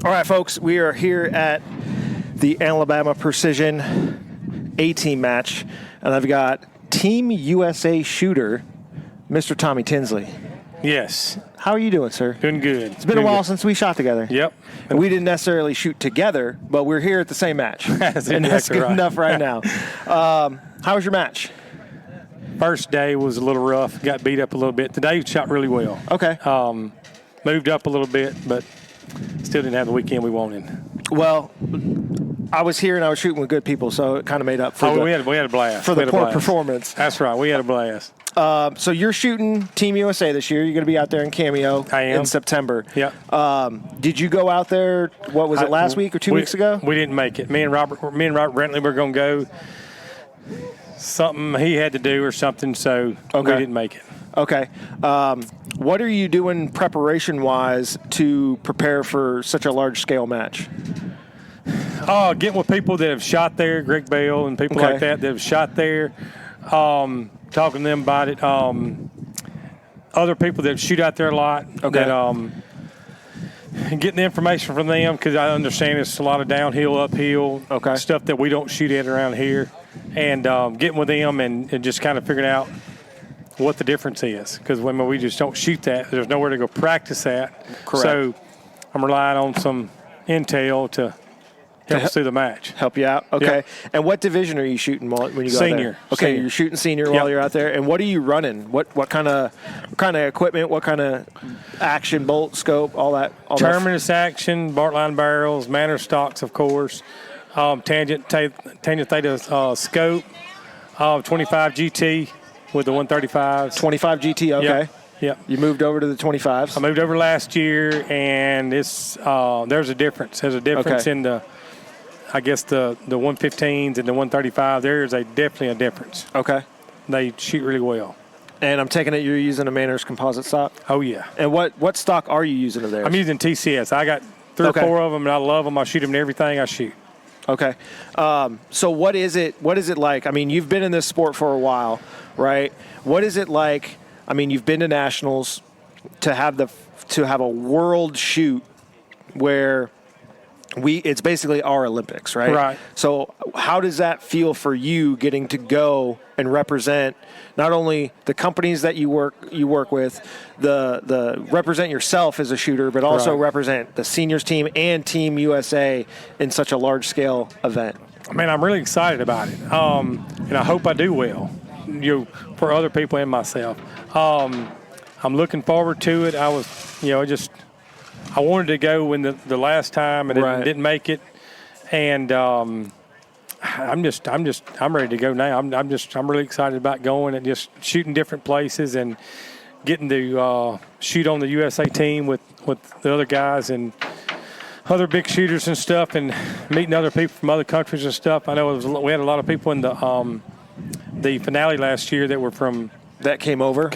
All right, folks, we are here at the Alabama Precision A-Team match, and I've got Team USA shooter, Mr. Tommy Tinsley. Yes. How are you doing, sir? Doing good. It's been a while since we shot together. Yep. And we didn't necessarily shoot together, but we're here at the same match. And that's good enough right now. How was your match? First day was a little rough. Got beat up a little bit. Today we shot really well. Okay. Moved up a little bit, but still didn't have the weekend we wanted. Well, I was here and I was shooting with good people, so it kind of made up for we had a blast. For the poor performance. That's right. We had a blast. So you're shooting Team USA this year. You're going to be out there in Cameo in September. Yeah. Did you go out there, what was it, last week or 2 weeks ago? We didn't make it. Me and Robert Brentley were going to go. Something he had to do or something, so we didn't make it. Okay. What are you doing preparation-wise to prepare for such a large-scale match? Getting with people that have shot there, Greg Bell and people like that have shot there, talking to them about it. Other people that shoot out there a lot. Okay. That, getting the information from them, because I understand it's a lot of downhill, uphill stuff that we don't shoot at around here. And getting with them and just kind of figuring out what the difference is, because when we just don't shoot that, there's nowhere to go practice that. Correct. So I'm relying on some intel to help us through the match. Help you out? Okay. Yep. And what division are you shooting when you go Senior. there? Okay, Senior. You're shooting senior while you're out there. And what are you running? What kind of equipment? What kind of action, bolt, scope, all that? Terminus action, Bartline barrels, Manor stocks, of course. Tangent theta scope, 25 GT with the 135s. 25 GT, okay. Yep. You moved over to the 25s. I moved over last year, and it's there's a difference. There's a difference in the 115s and the 135. There is definitely a difference. Okay. They shoot really well. And I'm taking it you're using a Manners composite stock? Oh, yeah. And what stock are you using of theirs? I'm using TCS. I got 3 or 4 of them, and I love them. I shoot them in everything I shoot. Okay. So what is it like? I mean, you've been in this sport for a while, right? What is it like? I mean, you've been to nationals to have a world shoot where it's basically our Olympics, right? Right. So how does that feel for you getting to go and represent not only the companies that you work with, the represent yourself as a shooter, but also represent the seniors team and Team USA in such a large scale event? I mean, I'm really excited about it, and I hope I do well. For other people and myself. I'm looking forward to it. I was, I wanted to go when the last time and didn't make it, and I'm ready to go now. I'm really excited about going and just shooting different places and getting to shoot on the USA team with the other guys and other big shooters and stuff, and meeting other people from other countries and stuff. I know we had a lot of people in the finale last year that were from that came over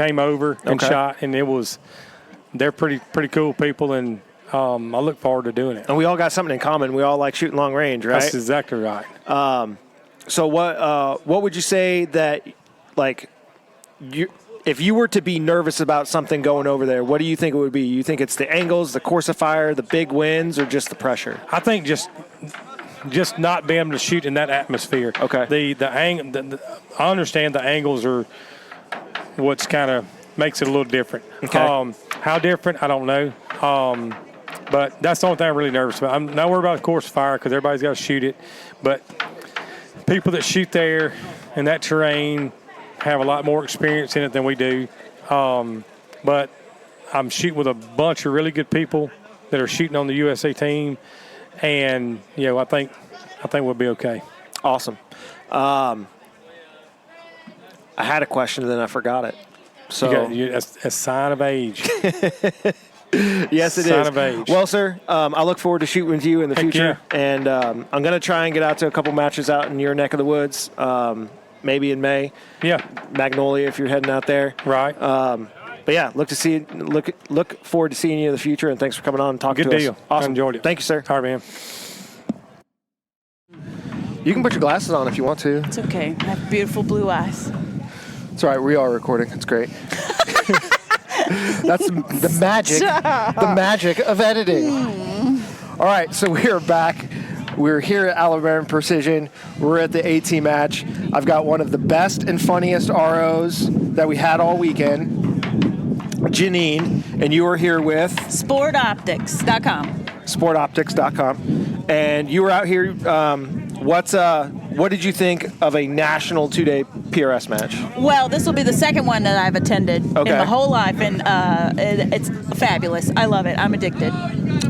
and shot, and they're pretty cool people, and I look forward to doing it. And we all got something in common. We all like shooting long range, right? That's exactly right. So what would you say that, like, if you were to be nervous about something going over there, what do you think it would be? You think it's the angles, the course of fire, the big winds, or just the pressure? I think just not being able to shoot in that atmosphere. Okay. I understand the angles are what's kind of makes it a little different. Okay. How different, I don't know. But that's the only thing I'm really nervous about. I'm not worried about the course of fire because everybody's got to shoot it. But people that shoot there in that terrain have a lot more experience in it than we do. But I'm shooting with a bunch of really good people that are shooting on the USA team. And, I think we'll be okay. Awesome. I had a question and then I forgot it. So that's a sign of age. Yes, it is. Sign of age. Well, sir, I look forward to shooting with you in the future. Yeah. And I'm going to try and get out to a couple matches out in your neck of the woods, maybe in May. Yeah. Magnolia, if you're heading out there. Right. But yeah, look forward to seeing you in the future, and thanks for coming on and talking to us. Good deal. Awesome. I enjoyed it. Thank you, sir. All right, man. You can put your glasses on if you want to. It's okay. I have beautiful blue eyes. It's all right. We are recording. It's great. That's the magic of editing. All right, so we are back. We're here at Alabama Precision. We're at the AT match. I've got one of the best and funniest ROs that we had all weekend, Jeannine, and you are here with Sportoptics.com. Sportoptics.com, and you were out here. What did you think of a national 2-day PRS match? Well, this will be the second one that I've attended in Okay. my whole life, and it's fabulous. I love it. I'm addicted.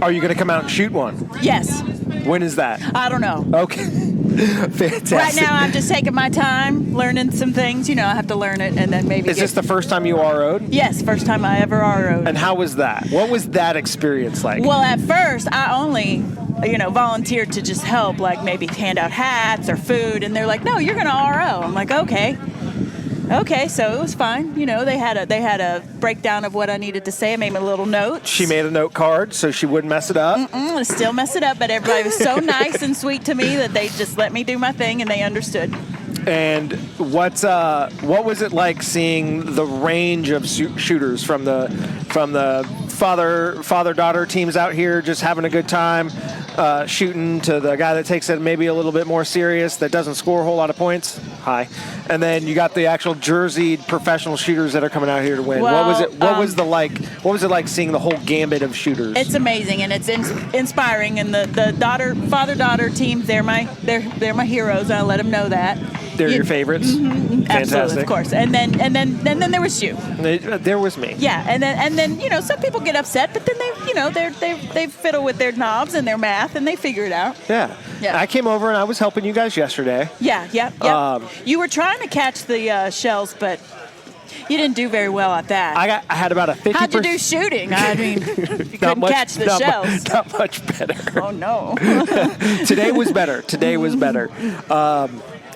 Are you going to come out and shoot one? Yes. When is that? I don't know. Okay. Fantastic. Right now, I'm just taking my time, learning some things. You know, I have to learn it, and then maybe. Is this the first time you RO'd? Yes, first time I ever RO'd. And how was that? What was that experience like? Well, at first, I only, volunteered to just help, like maybe hand out hats or food, and they're like, "No, you're going to RO." I'm like, "Okay." Okay, so it was fine. They had a breakdown of what I needed to say. I made my little notes. She made a note card so she wouldn't mess it up. Still mess it up, but everybody was so nice and sweet to me that they just let me do my thing and they understood. And what was it like seeing the range of shooters from the father-daughter teams out here just having a good time shooting to the guy that takes it maybe a little bit more serious that doesn't score a whole lot of points? Hi. And then you got the actual jerseyed professional shooters that are coming out here to win. Well, What was it like seeing the whole gambit of shooters? It's amazing and it's inspiring. And the father-daughter teams, they're my heroes. I let them know that. They're your favorites. Mm-hmm, Fantastic. absolutely, of course. And then there was you. There was me. Yeah, and then some people get upset, but then they fiddle with their knobs and their math and they figure it out. Yeah. I came over and I was helping you guys yesterday. Yeah. You were trying to catch the shells, but you didn't do very well at that. I had about a 50%. How'd you do shooting? I mean, you couldn't catch the shells. Not much better. Oh no. Today was better.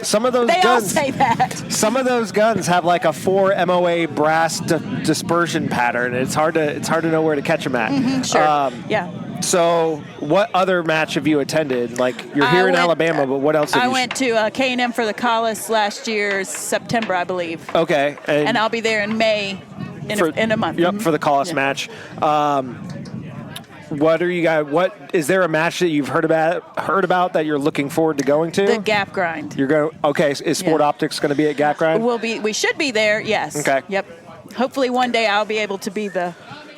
Some of those they guns. all say that. Some of those guns have like a 4 MOA brass dispersion pattern. It's hard to know where to catch them at. Mm-hmm, sure. Yeah. So, what other match have you attended? Like, you're here in Alabama, but what else have you? I went to K&M for the Collis last year, September, I believe. Okay. And I'll be there in May, in a month. Yep, for the Collis match. What are you guys? What is there a match that you've heard about that you're looking forward to going to? The Gap Grind. You're going. Okay, is Sport Optics going to be at Gap Grind? We should be there. Yes. Okay. Yep. Hopefully one day I'll be able to be the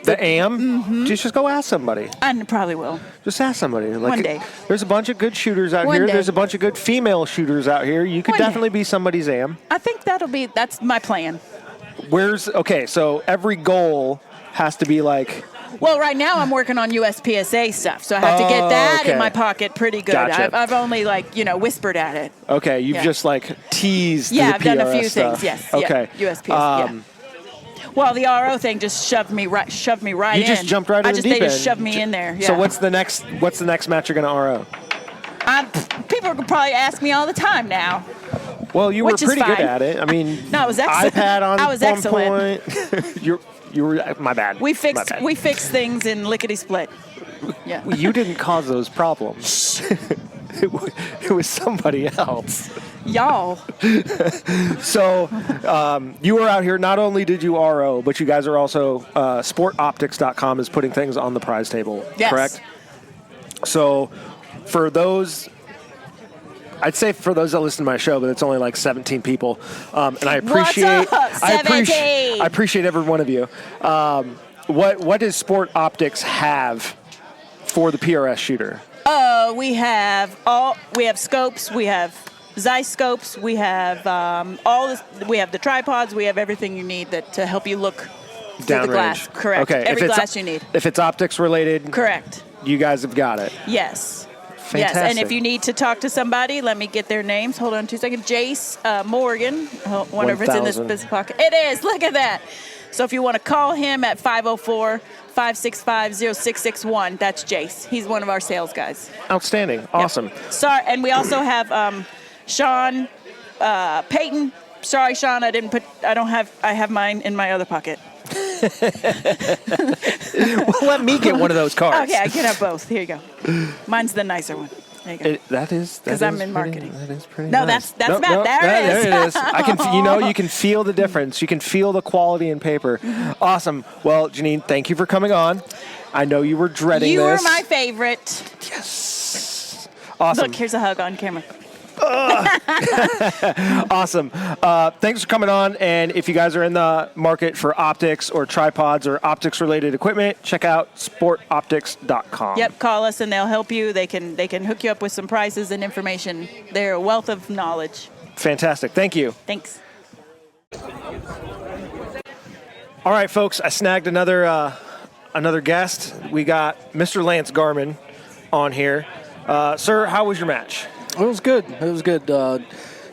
AM. Mm-hmm. Just go ask somebody. I probably will. Just ask somebody. Like, one day. There's a bunch of good shooters out here. There's a bunch of good female shooters out here. You could definitely be somebody's AM. I think that's my plan. So every goal has to be like. Well, right now I'm working on USPSA stuff, so I have to get that in my pocket pretty good. Gotcha. I've only whispered at it. Okay, you've just teased. Yeah, the I've done a few PRS stuff. things. Yes. Okay. Yeah, USPSA. Well, the RO thing just shoved me right in. You just jumped right in the deep end. They just shoved me in there. Yeah. So what's the next match you're going to RO? People could probably ask me all the time now. Well, you were pretty good at it. I mean, no, I was excellent. iPad on I was one excellent. point. You were my bad. We fixed things in lickety split. Yeah. You didn't cause those problems. It was somebody else. Y'all. So you were out here. Not only did you RO, but you guys are also sportoptics.com is putting things on the prize table. Yes. Correct? So for those. I'd say for those that listen to my show, but it's only like 17 people, and I appreciate. What's up, 17? I appreciate every one of you. What does Sport Optics have for the PRS shooter? We have scopes. We have Zeiss scopes. We have we have the tripods. We have everything you need to help you look through the glass. Correct. Okay. Every glass you need. If it's optics related, correct. You guys have got it. Yes. Fantastic. Yes, and if you need to talk to somebody, let me get their names. Hold on 2 seconds. Jace Morgan. I wonder if it's in this pocket. It is. Look at that. So if you want to call him at 504-565-0661, that's Jace. He's one of our sales guys. Outstanding. Awesome. Yep. Sorry, and we also have Sean Payton. Sorry, Sean, I have mine in my other pocket. Well, let me get one of those cards. Okay, I can have both. Here you go. Mine's the nicer one. There you go. That is because I'm in marketing. That is pretty. No, nice. that's Matt. There it is. I can, you can feel the difference. You can feel the quality in paper. Awesome. Well, Jeannine, thank you for coming on. I know you were dreading You this. were my favorite. Yes. Awesome. Look, here's a hug on camera. Awesome. Thanks for coming on. And if you guys are in the market for optics or tripods or optics-related equipment, check out sportoptics.com. Yep, call us and they'll help you. They can hook you up with some prices and information. They're a wealth of knowledge. Fantastic. Thank you. Thanks. All right, folks. I snagged another guest. We got Mr. Lance Garmon on here. Sir, how was your match? It was good. It was good.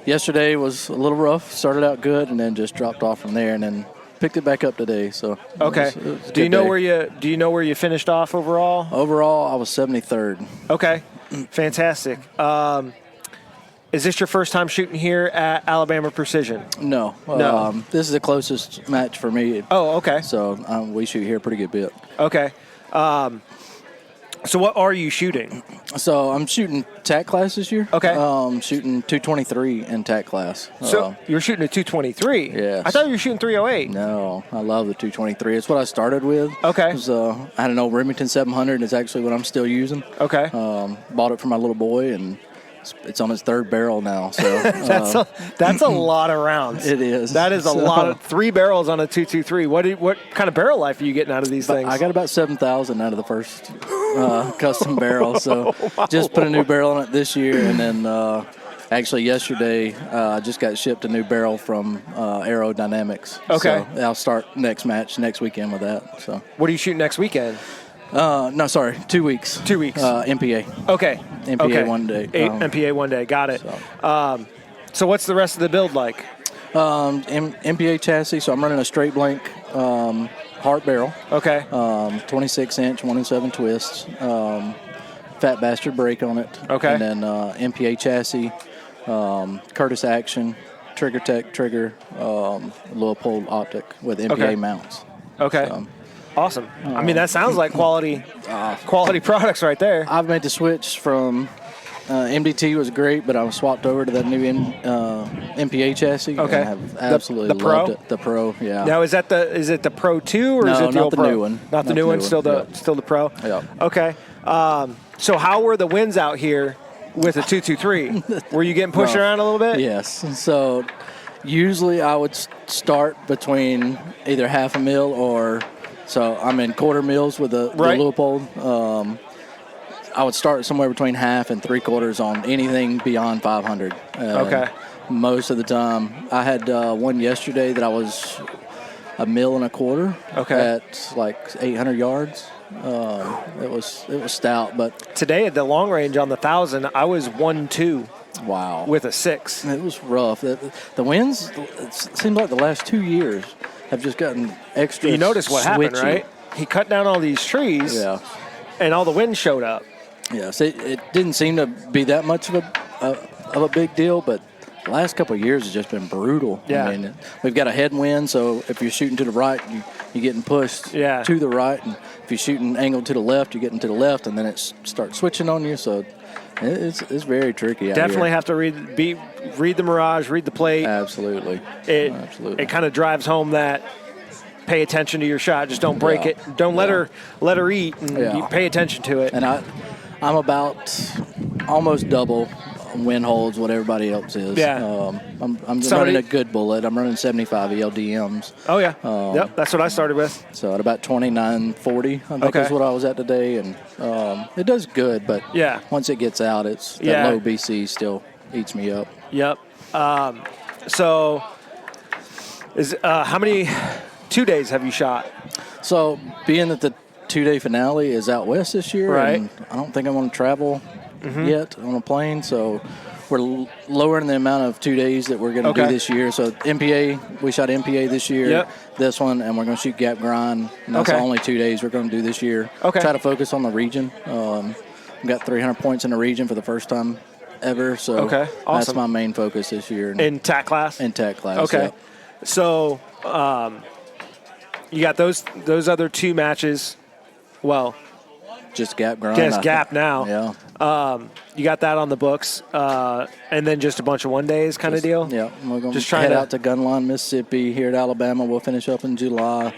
Yesterday was a little rough. Started out good and then just dropped off from there, and then picked it back up today. So okay. It was a do you good know day. where you finished off overall? Overall, I was 73rd. Okay, fantastic. Is this your first time shooting here at Alabama Precision? No. No. This is the closest match for me. Oh, okay. So we shoot here a pretty good bit. Okay. So what are you shooting? So I'm shooting TAC class this year. Okay. Shooting 223 in TAC class. So you're shooting a 223? Yes. I thought you were shooting 308. No, I love the 223. It's what I started with. Okay. It was, I had an old Remington 700. It's actually what I'm still using. Okay. Bought it for my little boy, and it's on its third barrel now. So that's a lot of rounds. It is. That is a lot of 3 barrels on a 223. What kind of barrel life are you getting out of these things? I got about 7,000 out of the first custom barrel. So just put a new barrel on it this year, and then actually yesterday I just got shipped a new barrel from Aerodynamics. Okay. So I'll start next weekend with that. So what are you shooting next weekend? no, sorry, 2 weeks. 2 weeks. MPA. Okay. MPA okay. one day. MPA one day. Got it. So what's the rest of the build like? MPA chassis. So I'm running a straight blank heart barrel. Okay. 26-inch 1-7 twists. Fat bastard brake on it. Okay. And then MPA chassis, Curtis Action, Trigger Tech trigger, Leupold optic with MPA mounts. Okay. So, awesome. I mean, that sounds like quality products right there. I've made the switch from MDT was great, but I was swapped over to that new MPA chassis. Okay. And have absolutely the Pro? loved it. The Pro, yeah. Now, is it the Pro 2 or is No, it the not old the Pro? new one. Not the new one. Still the Pro. Yeah. Okay. So how were the winds out here with a 223? Were you getting pushed around a little bit? Yes. So usually I would start between either half a mil or so I'm in quarter mils with the Leupold. I would start somewhere between half and 3/4 on anything beyond 500. Okay. Most of the time, I had one yesterday that I was 1.25 Okay. at like 800 yards. It was stout, but Today at the long range on the 1,000, I was 1-2 wow, with a 6. it was rough. The winds, it seems like the last 2 years have just gotten extra. You notice what happened, switchy. right? He cut down all these trees, and all the wind showed up. Yes, it didn't seem to be that much of a big deal, but the last couple of years has just been brutal. Yeah. I mean, we've got a headwind, so if you're shooting to the right, you're getting pushed to the right, and if you're shooting angled to the left, you're getting to the left, and then it starts switching on you. So it's very tricky. Definitely out have to read the mirage, read the plate. here. Absolutely. It kind of drives home that pay attention to your shot. Just don't break it. Don't let her eat, and you pay attention to it. And I'm about almost double wind holds what everybody else is. Yeah. I'm running a good bullet. I'm running 75 ELDMs. Oh, yeah. Yep, that's what I started with. So at about 29.40, I think is what I was at today. And it does good, but once it gets out, it's that low BC still eats me up. Yep. So how many 2 days have you shot? So being that the 2-day finale is out west this year, right. and I don't think I want to travel yet on a plane, so we're lowering the amount of 2 days that we're going to do this year. So MPA, we shot MPA this year, this one, and we're going to shoot gap grind, and that's the only 2 days we're going to do this year. Try to focus on the region. We've got 300 points in the region for the first time ever, so that's my main focus this year. In TAC class? In TAC class, okay. So you got those other 2 matches. Well, just gap grind. just gap now. Yeah. You got that on the books, and then just a bunch of one-days kind of deal? Yeah, we're going just to head out to Gunline, Mississippi. Here at Alabama, we'll finish up in July.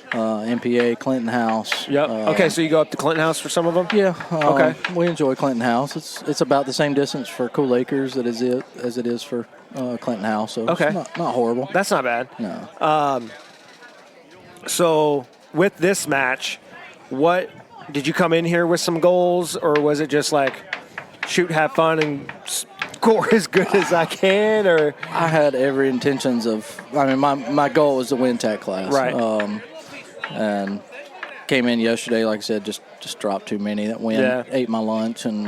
MPA, Clinton House. Yep. Okay, so you go up to Clinton House for some of them? Yeah. Okay. We enjoy Clinton House. It's about the same distance for Cool Acres as it is for Clinton House. So okay. It's not horrible. That's not bad. No. So with this match, what did you come in here with some goals, or was it just like shoot, have fun, and score as good as I can? Or I had every intentions of. I mean, my goal was to win TAC class. Right. And came in yesterday, like I said, just dropped too many. That win ate my lunch, and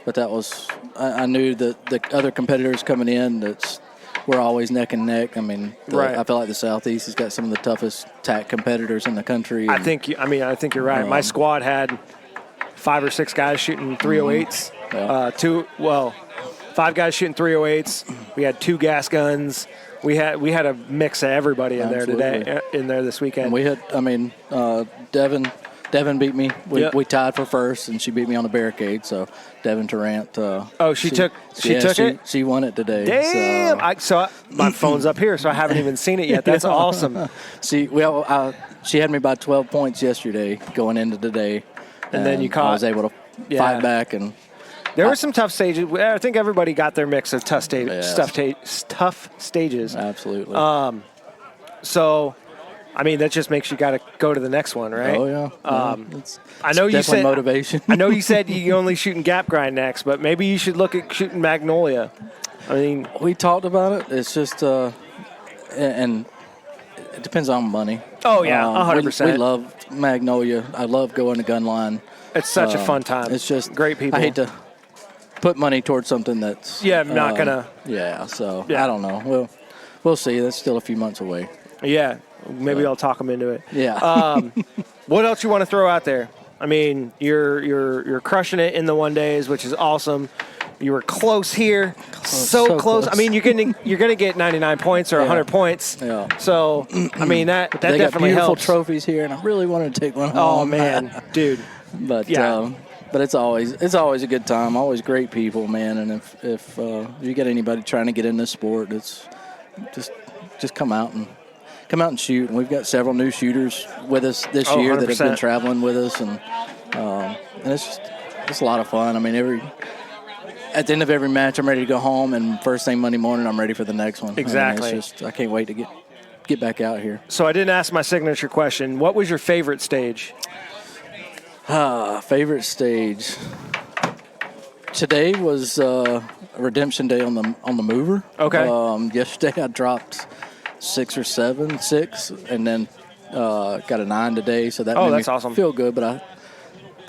but that was I knew that the other competitors coming in we're always neck and neck. I mean, I feel like the Southeast has got some of the toughest TAC competitors in the country. I think you're right. My squad had 5 or 6 guys shooting 308s. Yeah. 5 guys shooting 308s. We had 2 gas guns. We had a mix of everybody in there today, in there this weekend. And we had, Devin beat me. We tied for first, and she beat me on the barricade. So Devin Tarrant. She took it. She won it today. Damn! My phone's up here, so I haven't even seen it yet. That's awesome. She had me by 12 points yesterday going into today, and then you caught. I was able to fight back and. There were some tough stages. I think everybody got their mix of tough stages. Absolutely. So, I mean, that just makes you got to go to the next one, right? Oh yeah. I know you said motivation. I know you said you're only shooting gap grind next, but maybe you should look at shooting Magnolia. I mean, we talked about it. It's just and it depends on money. Oh yeah, 100%. We love Magnolia. I love going to Gunline. It's such a fun time. It's just great people. I hate to put money towards something that's not gonna. Yeah, so I don't know. We'll see. That's still a few months away. Yeah, maybe I'll talk them into it. Yeah. What else you want to throw out there? I mean, you're crushing it in the one days, which is awesome. You were close here, so close. I mean, you're gonna get 99 points or 100 points. Yeah. So I mean that they definitely got beautiful helps. Trophies here, and I really wanted to take one home. Oh man, dude. But but it's always a good time. Always great people, man. And if you get anybody trying to get in this sport, it's just come out and shoot. And we've got several new shooters with us this year 100%. that have been traveling with us, and it's a lot of fun. I mean, at the end of every match, I'm ready to go home, and first thing Monday morning, I'm ready for the next one. Exactly. I mean, I can't wait to get back out here. So I didn't ask my signature question. What was your favorite stage? Favorite stage. Today was redemption day on the mover. Okay. Yesterday I dropped 6 or 7, and then got a 9 today. So that made that's me awesome. Feel good. But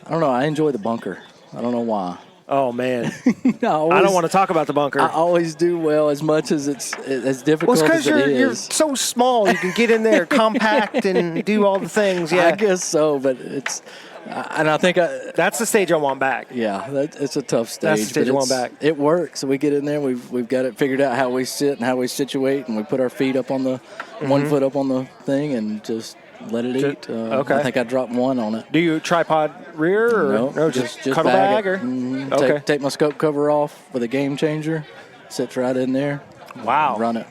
I don't know. I enjoy the bunker. I don't know why. Oh man, I don't want to talk about the bunker. I always do well, as much as it's as difficult well, as it is. You're so small. You can get in there, compact, and do all the things. Yeah, I guess so. But it's. And I think that's the stage I want back. Yeah, it's a tough stage. That's the stage I want back. It works. So we get in there. We've got it figured out how we sit and how we situate, and we put our feet up on the 1 foot up on the thing and just let it eat. Okay. I think I dropped 1 on it. Do you tripod rear or no? Just cuddle bag bag or? Okay. Take my scope cover off with a game changer. Sits right in there. Wow. Run it.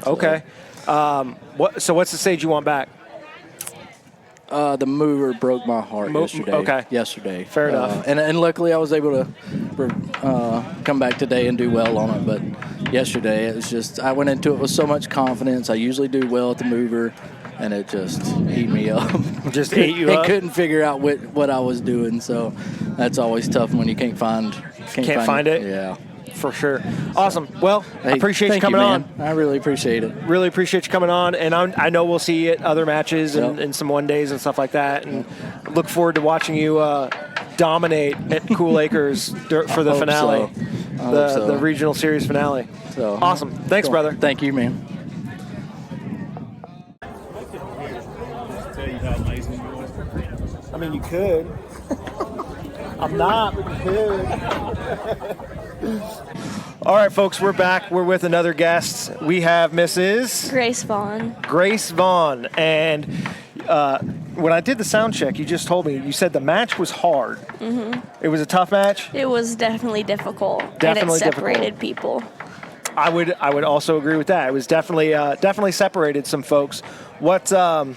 Okay. So what's the stage you want back? The mover broke my heart yesterday. Okay. Yesterday. Fair enough. And luckily I was able to come back today and do well on it. But yesterday it was just, I went into it with so much confidence. I usually do well at the mover, and it just ate me up. Just ate you up? I couldn't figure out what I was doing. So that's always tough when you can't find it? Yeah. For sure. Awesome. Well, I appreciate you coming on. I really appreciate it. Really appreciate you coming on. And I know we'll see you at other matches and some one days and stuff like that. And look forward to watching you dominate at Cool Acres for the finale, the regional series finale. So awesome. Thanks, brother. Thank you, man. I mean, you could. I'm not, but you could. All right, folks, we're back. We're with another guest. We have Mrs. Grace Vaughn. Grace Vaughn. And when I did the sound check, you just told me, you said the match was hard. Mm-hmm. It was a tough match? It was definitely difficult. Definitely and it separated difficult. people. I would also agree with that. It was definitely separated some folks. What so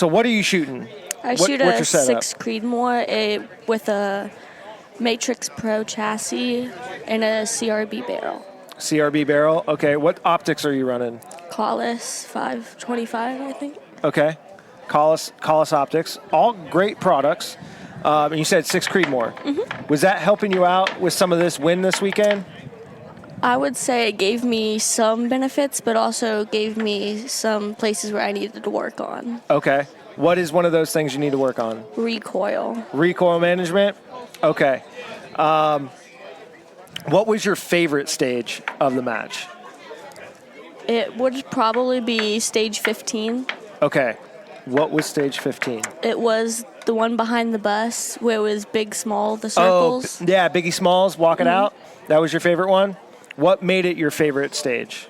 what are you shooting? I shoot a 6 Creedmoor with a Matrix Pro chassis and a CRB barrel. CRB barrel. Okay. What optics are you running? Collis 525, I think. Okay. Collis optics. All great products. And you said 6 Creedmoor. Mm-hmm. Was that helping you out with some of this win this weekend? I would say it gave me some benefits, but also gave me some places where I needed to work on. Okay. What is one of those things you need to work on? Recoil. Recoil management? Okay. What was your favorite stage of the match? It would probably be stage 15. Okay. What was stage 15? It was the one behind the bus where it was Big Small, the circles. Oh, yeah, Biggie Smalls, Walk It Out. That was your favorite one? What made it your favorite stage?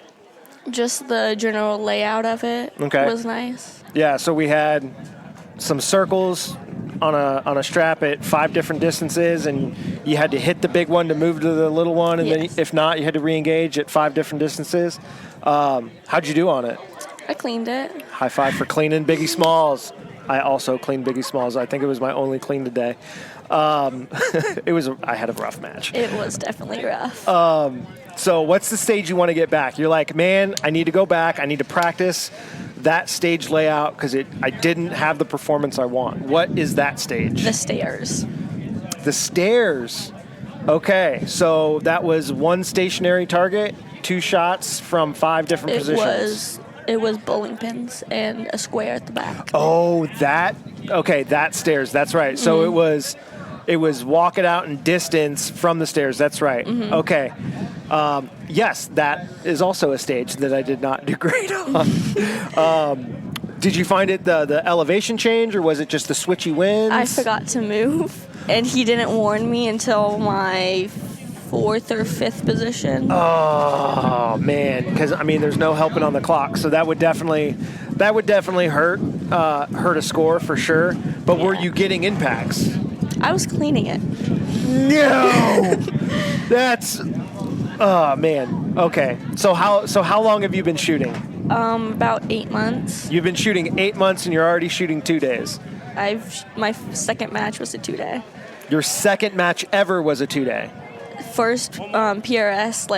Just the general layout of it was nice. Yeah, so we had some circles on a strap at 5 different distances, and you had to hit the big one to move to the little one, and then if not, you had to re-engage at 5 different distances. How'd you do on it? I cleaned it. High five for cleaning Biggie Smalls. I also cleaned Biggie Smalls. I think it was my only clean today. I had a rough match. It was definitely rough. So what's the stage you want to get back? You're like, man, I need to go back. I need to practice that stage layout because I didn't have the performance I want. What is that stage? The stairs. The stairs. Okay, so that was one stationary target, 2 shots from 5 different positions. It was bowling pins and a square at the back. Oh, that stairs. That's right. So it was walk it out in distance from the stairs. That's right. Mm-hmm. Okay. Yes, that is also a stage that I did not do great on. Did you find it the elevation change, or was it just the switchy winds? I forgot to move, and he didn't warn me until my 4th or 5th position. Oh man, because there's no helping on the clock, so that would definitely hurt a score for sure. But were you getting impacts? I was cleaning it. No, that's man. Okay, so how long have you been shooting? About 8 months. You've been shooting 8 months, and you're already shooting 2 days. My second match was a 2-day. Your second match ever was a 2-day. First PRS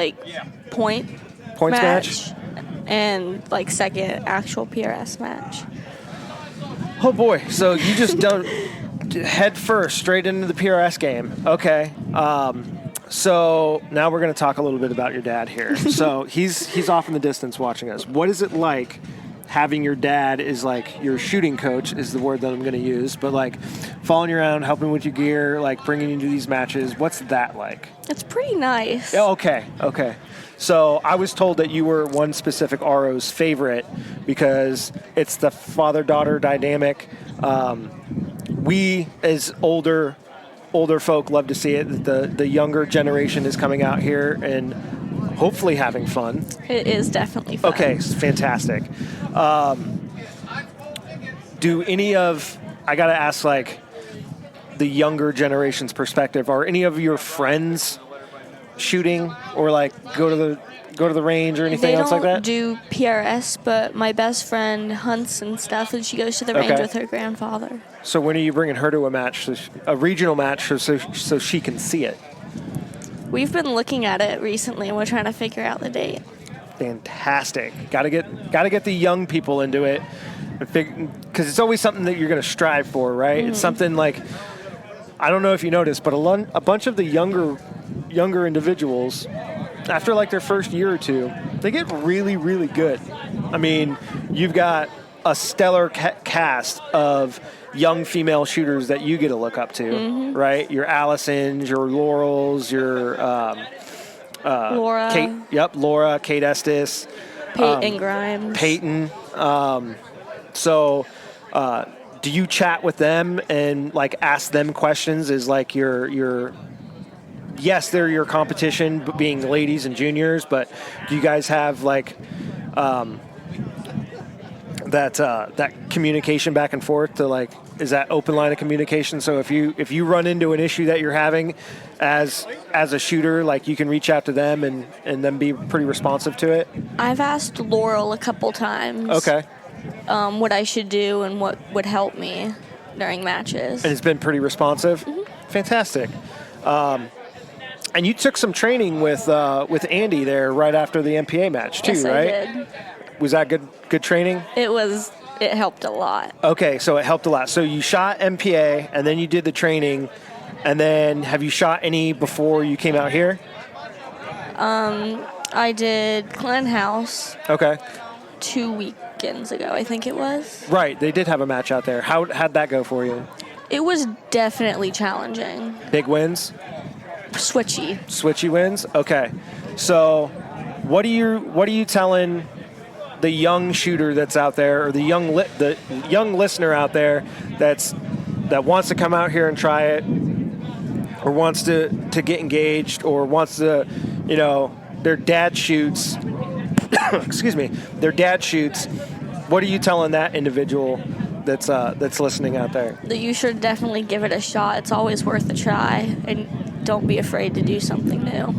points match, and second actual PRS match. Oh boy! So you just done head first straight into the PRS game. Okay. So now we're going to talk a little bit about your dad here. So he's off in the distance watching us. What is it like having your dad is your shooting coach is the word that I'm going to use, but following you around, helping with your gear, bringing you to these matches? What's that like? It's pretty nice. Okay. So I was told that you were one specific RO's favorite because it's the father-daughter dynamic. We, as older folk, love to see it. The younger generation is coming out here and hopefully having fun. It is definitely fun. Okay, fantastic. Do any of, I got to ask, the younger generation's perspective, are any of your friends shooting or go to the range or anything else like that? They don't do PRS, but my best friend hunts and stuff, and she goes to the range with her grandfather. So when are you bringing her to a match, a regional match, so she can see it? We've been looking at it recently, and we're trying to figure out the date. Fantastic. Got to get the young people into it, because it's always something that you're going to strive for, right? Mm-hmm. It's something I don't know if you noticed, but a bunch of the younger individuals, after their first year or two, they get really, really good. You've got a stellar cast of young female shooters that you get to look up to, right? Your Allisons, your Laurels, your Laura. Kate, Laura, Kate Estes, Peyton Grimes. Peyton. Do you chat with them and ask them questions? Is your yes, they're your competition, being ladies and juniors, but do you guys have that communication back and forth to like, is that open line of communication? So if you run into an issue that you're having as a shooter, like you can reach out to them and then be pretty responsive to it? I've asked Laurel a couple times. Okay. What I should do and what would help me during matches. And it's been pretty responsive? Mm-hmm. Fantastic. And you took some training with Andy there right after the MPA match too, yes, right? I did. Was that good training? It helped a lot. Okay, so it helped a lot. So you shot MPA, and then you did the training, and then have you shot any before you came out here? I did Glen House. Okay. 2 weekends ago, I think it was. Right, they did have a match out there. How'd that go for you? It was definitely challenging. Big wins? Switchy wins? Okay. So what are you telling the young shooter that's out there, or the young listener out there that wants to come out here and try it, or wants to get engaged, or wants to, their dad shoots. Excuse me. Their dad shoots. What are you telling that individual that's listening out there? That you should definitely give it a shot. It's always worth a try, and don't be afraid to do something new.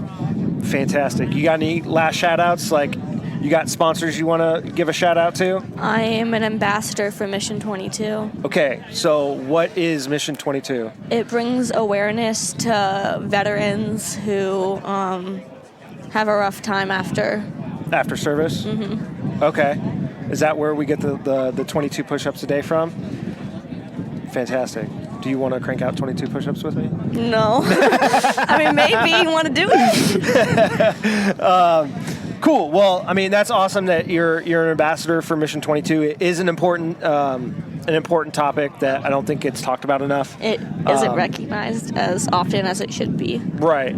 Fantastic. You got any last shout outs? Like, you got sponsors you want to give a shout out to? I am an ambassador for Mission 22. Okay, so what is Mission 22? It brings awareness to veterans who have a rough time after service? Mm-hmm. Okay. Is that where we get the 22 push-ups a day from? Fantastic. Do you want to crank out 22 push-ups with me? No. I mean, maybe you want to do it. Cool. Well, I mean, that's awesome that you're an ambassador for Mission 22. It is an important topic that I don't think gets talked about enough. It isn't recognized as often as it should be. Right.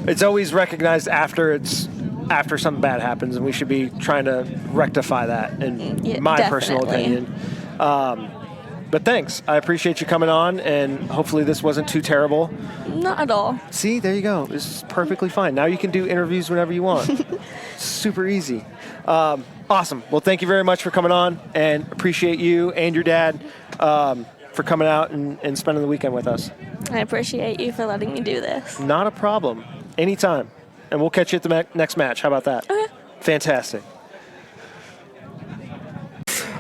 It's always recognized after something bad happens, and we should be trying to rectify that, in my personal opinion. But thanks. I appreciate you coming on, and hopefully this wasn't too terrible. Not at all. See, there you go. This is perfectly fine. Now you can do interviews whenever you want. Super easy. Awesome. Well, thank you very much for coming on, and appreciate you and your dad for coming out and spending the weekend with us. I appreciate you for letting me do this. Not a problem. Anytime. And we'll catch you at the next match. How about that? Okay. Fantastic.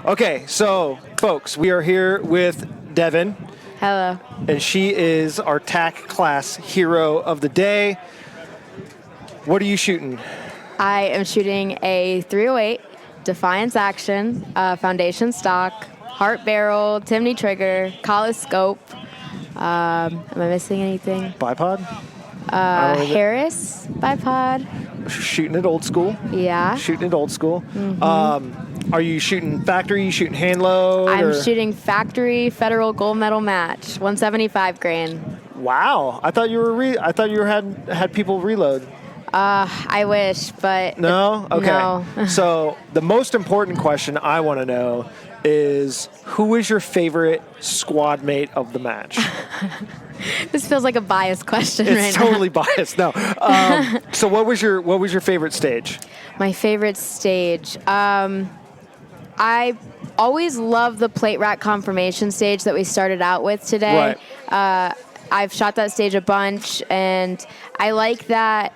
Okay, so, folks, we are here with Devin. Hello. And she is our TAC class hero of the day. What are you shooting? I am shooting a 308 Defiance Action, Foundation Stock, Heart Barrel, Timney Trigger, Collis Scope. Am I missing anything? Bipod? Harris Bipod. Shooting it old school? Yeah. Shooting it old school. Mm-hmm. Are you shooting factory? You shooting hand load? I'm shooting factory Federal Gold Medal match, 175 grain. Wow! I thought you had people reload. I wish, but no. Okay. No. So the most important question I want to know is, who is your favorite squad mate of the match? This feels like a biased question right now. It's totally biased. No. So what was your favorite stage? My favorite stage. I always love the plate rack confirmation stage that we started out with today. Right. I've shot that stage a bunch, and I like that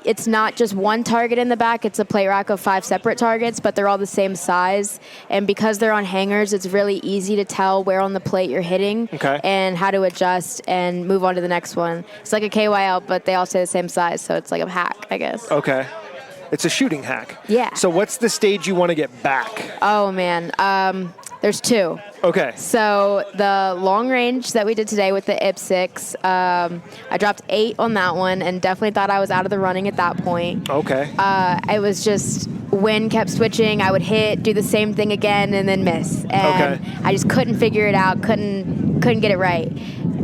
it's not just one target in the back. It's a plate rack of 5 separate targets, but they're all the same size. And because they're on hangers, it's really easy to tell where on the plate you're hitting and how to adjust and move on to the next one. It's like a KYL, but they all stay the same size, so it's like a hack, I guess. Okay. It's a shooting hack. Yeah. So what's the stage you want to get back? Oh, man. There's 2. Okay. So the long range that we did today with the IP6, I dropped 8 on that one and definitely thought I was out of the running at that point. Okay. I was just, wind kept switching. I would hit, do the same thing again, and then miss. And I just couldn't figure it out, couldn't get it right.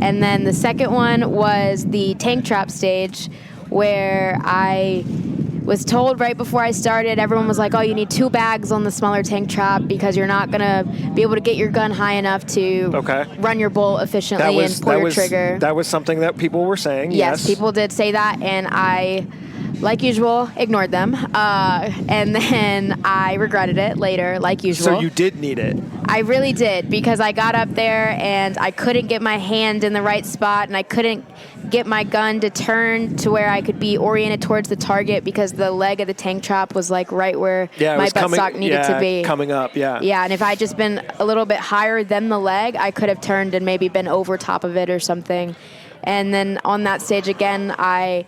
And then the second one was the tank trap stage, where I was told right before I started, everyone was like, oh, you need 2 bags on the smaller tank trap because you're not going to be able to get your gun high enough to run your bolt efficiently and pull your trigger. That was something that people were saying, yes. People did say that, and I like usual, ignored them. And then I regretted it later, like usual. So you did need it. I really did, because I got up there and I couldn't get my hand in the right spot, and I couldn't get my gun to turn to where I could be oriented towards the target, because the leg of the tank trap was like right where my buttstock needed to be. Coming up, yeah. Yeah, and if I just been a little bit higher than the leg, I could have turned and maybe been over top of it or something. And then on that stage again, I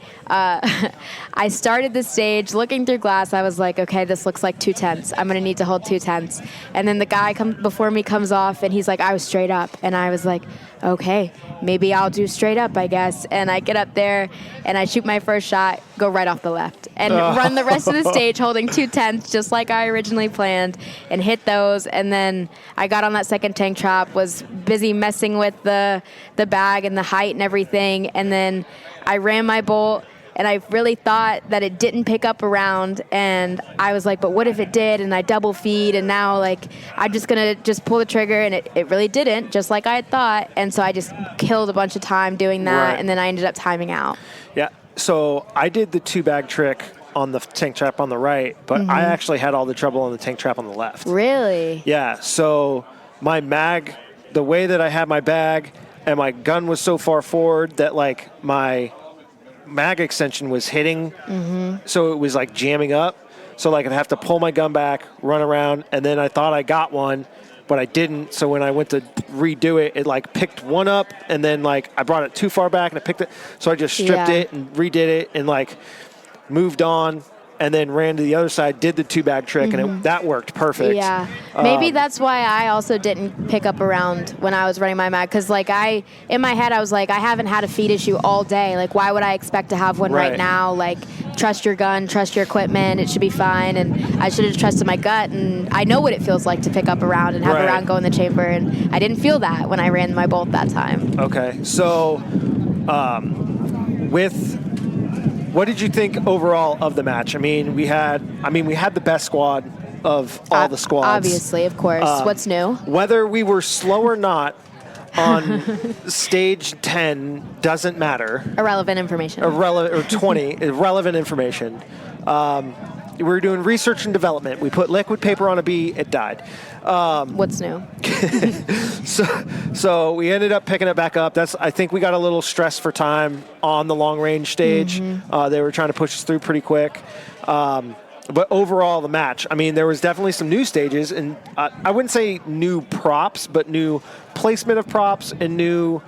started the stage looking through glass. I was like, okay, this looks like 2/10. I'm going to need to hold 2/10. And then the guy before me comes off, and he's like, I was straight up. And I was like, okay, maybe I'll do straight up, I guess. And I get up there, and I shoot my first shot, go right off the left, and run the rest of the stage holding 2/10, just like I originally planned, and hit those. And then I got on that second tank trap, was busy messing with the bag and the height and everything. And then I ran my bolt, and I really thought that it didn't pick up around, and I was like, but what if it did? And I double feed, and now like I'm just gonna pull the trigger, and it really didn't, just like I had thought. And so I just killed a bunch of time doing that, right. And then I ended up timing out. Yeah, so I did the 2-bag trick on the tank trap on the right, but I actually had all the trouble on the tank trap on the left. Really? Yeah, so my mag, the way that I had my bag and my gun was so far forward that like my mag extension was hitting, so it was like jamming up. So like I'd have to pull my gun back, run around, and then I thought I got one, but I didn't. So when I went to redo it, it like picked one up, and then like I brought it too far back and it picked it. So I just stripped it and redid it and like moved on, and then ran to the other side, did the 2-bag trick, and that worked perfect. Yeah. Maybe that's why I also didn't pick up around when I was running my mag, because like in my head I was like, I haven't had a feed issue all day. Like, why would I expect to have one right now? Like, trust your gun, trust your equipment, it should be fine. And I should have trusted my gut, and I know what it feels like to pick up around and have a round go in the chamber, and I didn't feel that when I ran my bolt that time. Okay, so what did you think overall of the match? I mean, we had the best squad of all the squads. Obviously, of course. What's new? Whether we were slow or not on stage 10 doesn't matter. Irrelevant information. Or 20, irrelevant information. We were doing research and development. We put liquid paper on a bee, it died. What's new? So we ended up picking it back up. I think we got a little stressed for time on the long range stage. They were trying to push us through pretty quick. But overall, the match, I mean, there was definitely some new stages, and I wouldn't say new props, but new placement of props and new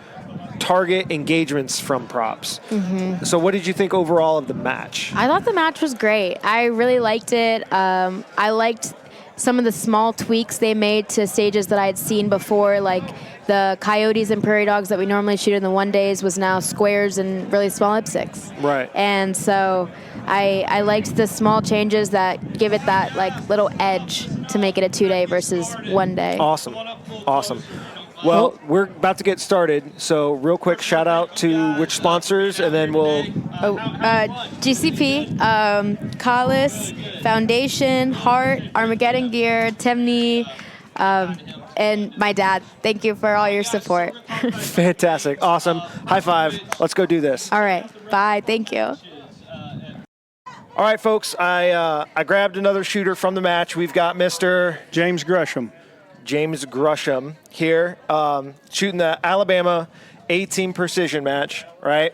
target engagements from props. So what did you think overall of the match? I thought the match was great. I really liked it. I liked some of the small tweaks they made to stages that I had seen before, like the coyotes and prairie dogs that we normally shoot in the 1-days was now squares and really small IPSCs. Right. And so I liked the small changes that give it that like little edge to make it a 2-day versus 1-day. Awesome. Well, we're about to get started, so real quick shout out to which sponsors, and then we'll... GCP, Collis, Foundation, Hart, Armageddon Gear, Temney, and my dad. Thank you for all your support. Fantastic. Awesome. High five. Let's go do this. All right. Bye. Thank you. All right, folks. I grabbed another shooter from the match. We've got Mr. James Gresham here, shooting the Alabama A-Team Precision match, right?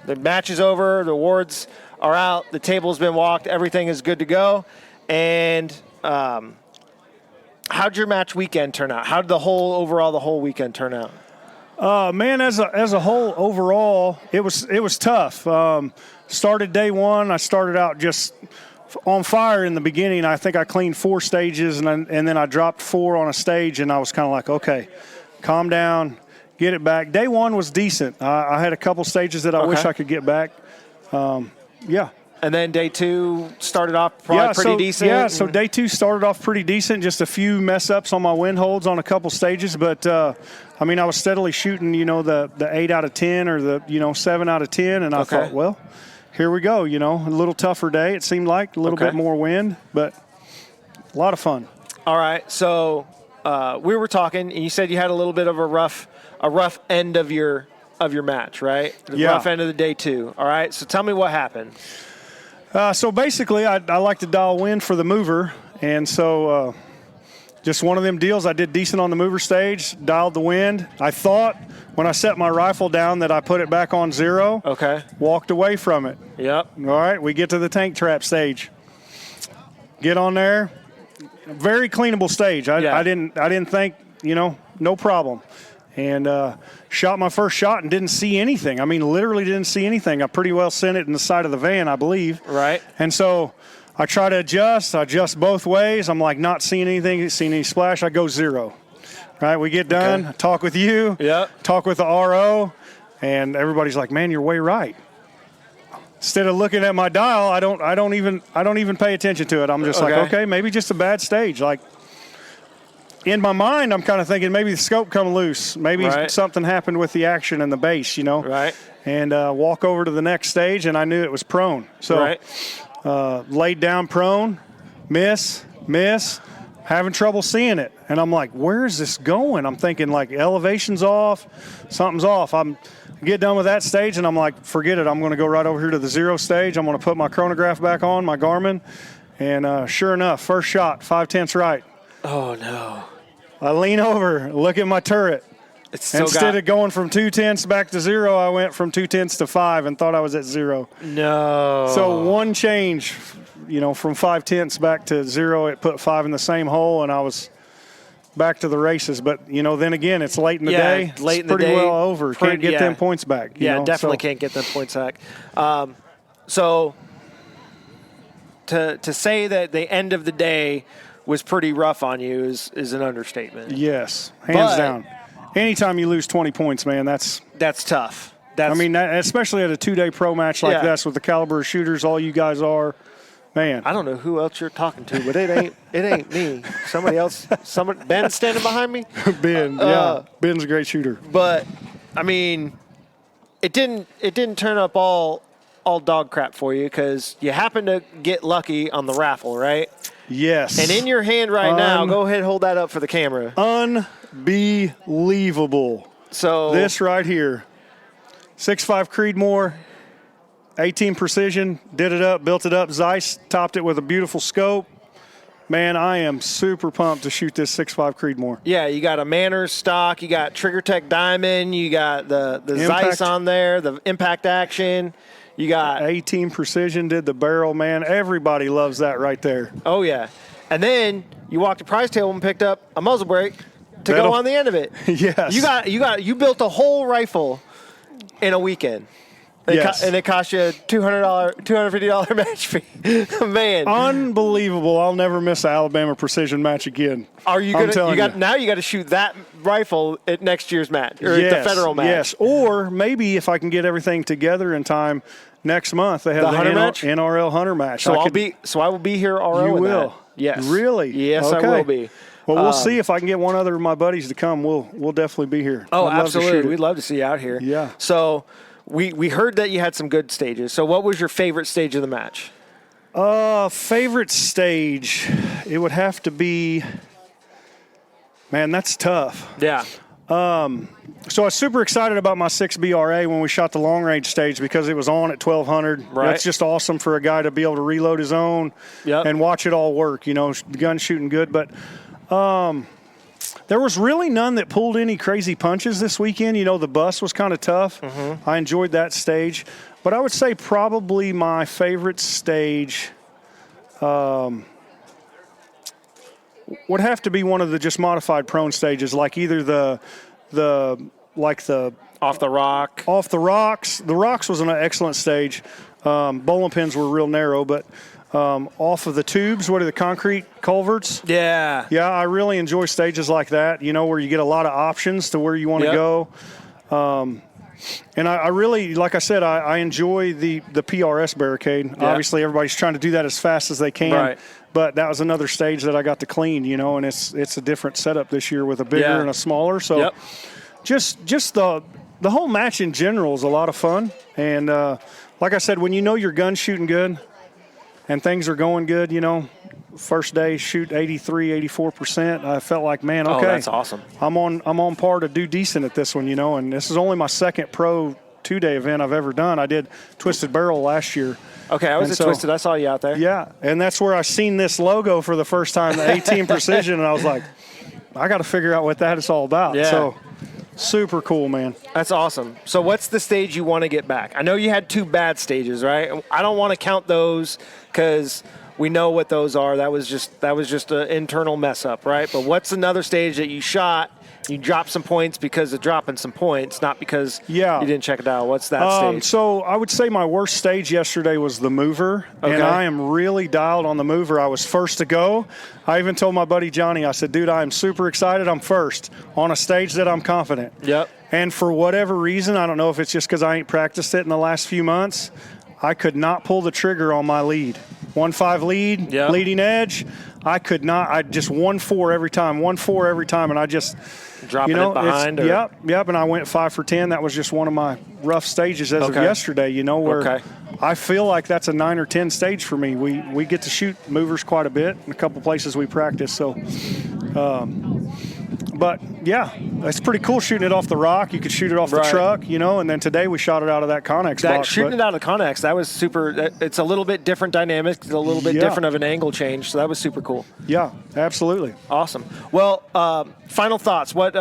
The match is over. The awards are out. The table's been walked. Everything is good to go. And how'd your match weekend turn out? How did the whole weekend turn out? Man, as a whole, overall, it was tough. Started day one. I started out just on fire in the beginning. I think I cleaned 4 stages, and then I dropped 4 on a stage, and I was kind of like, okay, calm down, get it back. Day one was decent. I had a couple stages that I wish I could get back. Yeah. And then day 2 started off pretty decent? Yeah, so day 2 started off pretty decent. Just a few mess-ups on my wind holds on a couple stages. But, I was steadily shooting, the 8 out of 10 or the, 7 out of 10. And I thought, well, here we go, a little tougher day, it seemed like. A little bit more wind, but a lot of fun. All right, so we were talking, and you said you had a little bit of a rough end of your match, right? The rough end of the day 2. All right, so tell me what happened. So basically, I like to dial wind for the mover, and so just one of them deals. I did decent on the mover stage, dialed the wind. I thought when I set my rifle down that I put it back on 0. Okay. Walked away from it. Yep. All right, we get to the tank trap stage. Get on there. Very cleanable stage. I didn't think, no problem. And shot my first shot and didn't see anything. I mean, literally didn't see anything. I pretty well sent it in the side of the van, I believe. Right. And so I try to adjust. I adjust both ways. I'm like not seeing anything, seeing any splash. I go 0. Right, we get done. Okay. Talk with you. Yep. Talk with the RO, and everybody's like, "Man, you're way right." Instead of looking at my dial, I don't even pay attention to it. I'm just like, okay, maybe just a bad stage. Like in my mind, I'm kind of thinking maybe the scope come loose, maybe something happened with the action and the base, Right. And walk over to the next stage, and I knew it was prone. So laid down prone, miss, having trouble seeing it, and I'm like, where is this going? I'm thinking like elevation's off, something's off. Get done with that stage, and I'm like, forget it. I'm going to go right over here to the 0 stage. I'm going to put my chronograph back on, my Garmin, and sure enough, first shot, 5/10 right. Oh, no. I lean over, look at my turret. Instead of going from 2/10 back to 0, I went from 2/10 to 5 and thought I was at 0. No. So one change, from 5/10 back to 0, it put 5 in the same hole, and I was back to the races. But, then again, it's late in the day. Late it's in the pretty day. well over. Can't get them points back. Definitely can't get them points back. So to say that the end of the day was pretty rough on you is an understatement. Yes, hands down. Anytime you lose 20 points, man, that's tough. Especially at a 2-day pro match like this with the caliber of shooters all you guys are. Man, I don't know who else you're talking to, but it ain't me. Somebody else. Ben's standing behind me. Ben, Ben's a great shooter. But I mean, it didn't turn up all dog crap for you because you happened to get lucky on the raffle, right? Yes. And in your hand right now, go ahead and hold that up for the camera. Unbelievable. So this right here, 6.5 Creedmoor. 18 precision, did it up, built it up. Zeiss topped it with a beautiful scope. Man, I am super pumped to shoot this 6.5 Creedmoor. Yeah, you got a Manners stock, you got Trigger Tech Diamond, you got the Zeiss on there, the impact action. You got 18 precision, did the barrel, man. Everybody loves that right there. Oh, yeah. And then you walked the prize table and picked up a muzzle brake to go on the end of it. Yes. You built a whole rifle in a weekend. Yes. And it cost you $250 match fee. Man. Unbelievable. I'll never miss an Alabama precision match again. Are you going to now you got to shoot that rifle at next year's match or at the federal match. Yes. Or maybe if I can get everything together in time next month, they have the hunter match? NRL hunter match. So I will be here RO. You will. That. Yes. Really? Yes, okay. I will be. Well, we'll see if I can get one other of my buddies to come. We'll definitely be here. Oh, absolutely. We'd love to see you out here. Yeah. So we heard that you had some good stages. So what was your favorite stage of the match? Favorite stage, it would have to be, man, that's tough. Yeah. So I was super excited about my 6BRA when we shot the long range stage because it was on at 1200. Right. That's just awesome for a guy to be able to reload his own and watch it all work. The gun shooting good. But there was really none that pulled any crazy punches this weekend. The bus was kind of tough. Mm-hmm. I enjoyed that stage. But I would say probably my favorite stage would have to be one of the just modified prone stages, like either the off the rock. Off the rocks. The rocks was an excellent stage. Bowling pins were real narrow, but off of the tubes, what are the concrete culverts? Yeah. Yeah, I really enjoy stages like that, where you get a lot of options to where you want to go. And I really, like I said, I enjoy the PRS barricade. Yeah. Obviously, everybody's trying to do that as fast as they can. Right. But that was another stage that I got to clean, and it's a different setup this year with a bigger and a smaller. So just the whole match in general is a lot of fun. And like I said, when your gun's shooting good and things are going good, first day shoot 84%. I felt like, man, okay. Oh, that's awesome. I'm on par to do decent at this one, and this is only my second pro 2-day event I've ever done. I did Twisted Barrel last year. Okay, I was at Twisted. I saw you out there. Yeah, and that's where I seen this logo for the first time, the 18 Precision, and I was like, I got to figure out what that is all about. Yeah. So super cool, man. That's awesome. So what's the stage you want to get back? I know you had 2 bad stages, right? I don't want to count those because we know what those are. That was just an internal mess up, right? But what's another stage that you shot? You dropped some points because of dropping some points, not because you didn't check it out. What's that stage? So I would say my worst stage yesterday was the mover, and I am really dialed on the mover. I was first to go. I even told my buddy Johnny, I said, dude, I am super excited. I'm first on a stage that I'm confident. Yep. And for whatever reason, I don't know if it's just because I ain't practiced it in the last few months, I could not pull the trigger on my lead. 1.5 lead, leading edge. I could not. I just 1.4 every time, 1.4 every time, and I just dropping it behind. Yep. And I went 5 for 10. That was just one of my rough stages as of yesterday. Where I feel like that's a 9 or 10 stage for me. We get to shoot movers quite a bit in a couple places we practice. So, but yeah, it's pretty cool shooting it off the rock. You could shoot it off the truck, and then today we shot it out of that Connex box. Shooting it out of the Connex, that was super. It's a little bit different dynamic, it's a little bit different of an angle change, so that was super cool. Yeah, absolutely. Awesome. Well, final thoughts. What